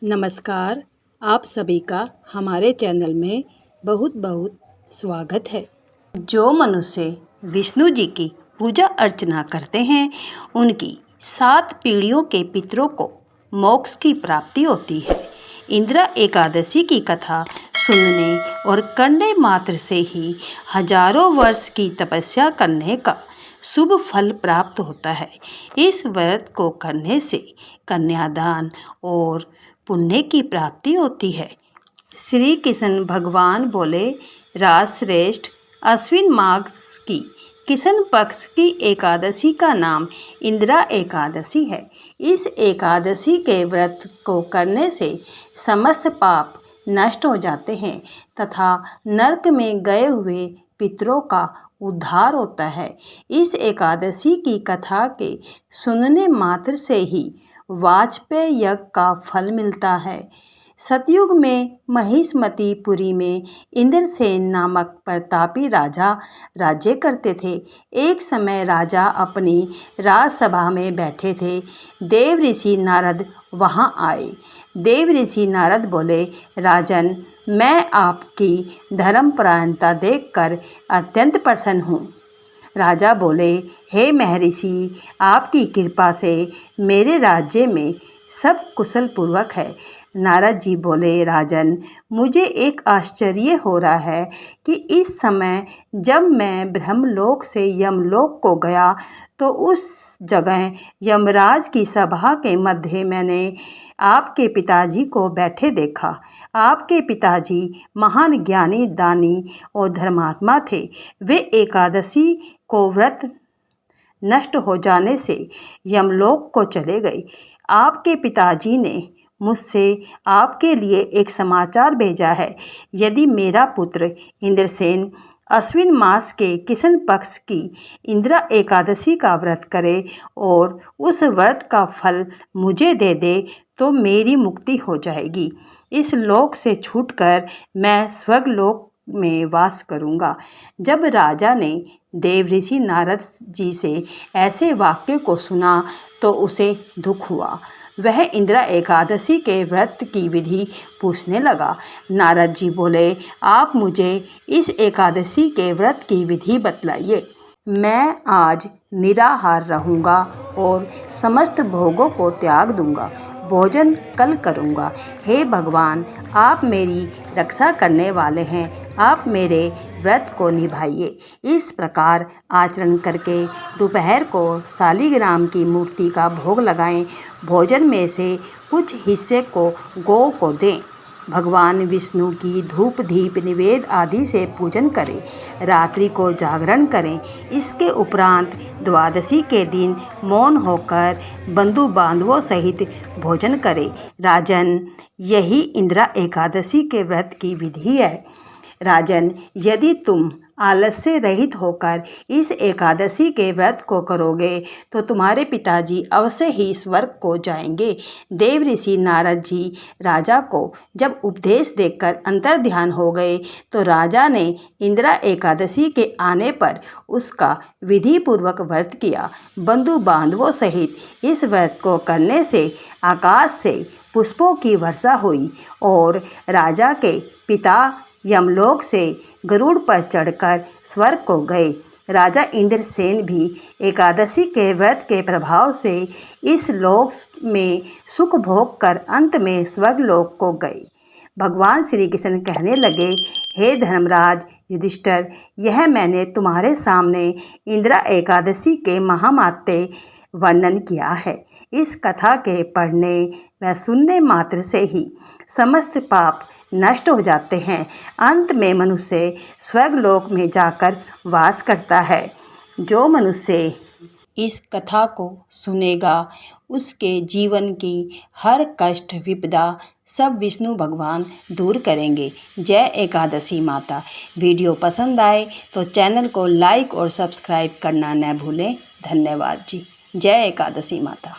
नमस्कार। आप सभी का हमारे चैनल में बहुत बहुत स्वागत है। जो मनुष्य विष्णु जी की पूजा अर्चना करते हैं उनकी 7 पीढ़ियों के पितरों को मोक्ष की प्राप्ति होती है। इंदिरा एकादशी की कथा सुनने और करने मात्र से ही हजारों वर्ष की तपस्या करने का शुभ फल प्राप्त होता है। इस व्रत को करने से कन्यादान और पुण्य की प्राप्ति होती है। श्री कृष्ण भगवान बोले, राजश्रेष्ठ अश्विन मास की कृष्ण पक्ष की एकादशी का नाम इंदिरा एकादशी है। इस एकादशी के व्रत को करने से समस्त पाप नष्ट हो जाते हैं तथा नरक में गए हुए पितरों का उद्धार होता है। इस एकादशी की कथा के सुनने मात्र से ही वाजपेय यज्ञ का फल मिलता है। सतयुग में महिष्मतीपुरी में इंद्रसेन नामक प्रतापी राजा राज्य करते थे। एक समय राजा अपनी राजसभा में बैठे थे। देव ऋषि नारद वहां आए। देव ऋषि नारद बोले, राजन, मैं आपकी धर्मपरायणता देखकर अत्यंत प्रसन्न हूँ। राजा बोले, हे महर्षि, आपकी कृपा से मेरे राज्य में सब कुशल पूर्वक है। नारद जी बोले, राजन, मुझे एक आश्चर्य हो रहा है कि इस समय जब मैं ब्रह्मलोक से यमलोक को गया तो उस जगह यमराज की सभा के मध्य मैंने आपके पिताजी को बैठे देखा। आपके पिताजी महान ज्ञानी, दानी और धर्मात्मा थे। वे एकादशी को व्रत नष्ट हो जाने से यमलोक को चले गए। आपके पिताजी ने मुझसे आपके लिए एक समाचार भेजा है। यदि मेरा पुत्र इंद्रसेन अश्विन मास के कृष्ण पक्ष की इंदिरा एकादशी का व्रत करे और उस व्रत का फल मुझे दे दे तो मेरी मुक्ति हो जाएगी। इस लोक से छूटकर मैं स्वर्गलोक में वास करूंगा। जब राजा ने देव ऋषि नारद जी से ऐसे वाक्य को सुना तो उसे दुख हुआ। वह इंदिरा एकादशी के व्रत की विधि पूछने लगा। नारद जी बोले, आप मुझे इस एकादशी के व्रत की विधि बतलाइए। मैं आज निराहार रहूँगा और समस्त भोगों को त्याग दूंगा। भोजन कल करूँगा। हे भगवान, आप मेरी रक्षा करने वाले हैं। आप मेरे व्रत को निभाइए। इस प्रकार आचरण करके दोपहर को शालिग्राम की मूर्ति का भोग लगाएं। भोजन में से कुछ हिस्से को गौ को दें। भगवान विष्णु की धूप दीप निवेद आदि से पूजन करें। रात्रि को जागरण करें। इसके उपरांत द्वादशी के दिन मौन होकर बंधु बांधवों सहित भोजन करें। राजन, यही इंदिरा एकादशी के व्रत की विधि है। राजन, यदि तुम आलस्य रहित होकर इस एकादशी के व्रत को करोगे तो तुम्हारे पिताजी अवश्य ही स्वर्ग को जाएंगे। देव ऋषि नारद जी राजा को जब उपदेश देकर अंतर्ध्यान हो गए तो राजा ने इंदिरा एकादशी के आने पर उसका विधि पूर्वक व्रत किया। बंधु बांधवों सहित इस व्रत को करने से आकाश से पुष्पों की वर्षा हुई और राजा के पिता यमलोक से गरुड़ पर चढ़कर स्वर्ग को गए। राजा इंद्रसेन भी एकादशी के व्रत के प्रभाव से इस लोक में सुख भोग कर अंत में स्वर्गलोक को गए। भगवान श्री कृष्ण कहने लगे, हे धर्मराज युधिष्ठिर, यह मैंने तुम्हारे सामने इंदिरा एकादशी के महात्म्य वर्णन किया है। इस कथा के पढ़ने व सुनने मात्र से ही समस्त पाप नष्ट हो जाते हैं। अंत में मनुष्य स्वर्गलोक में जाकर वास करता है। जो मनुष्य इस कथा को सुनेगा उसके जीवन की हर कष्ट विपदा सब विष्णु भगवान दूर करेंगे। जय एकादशी माता। वीडियो पसंद आए तो चैनल को लाइक और सब्सक्राइब करना न भूलें। धन्यवाद जी। जय एकादशी माता।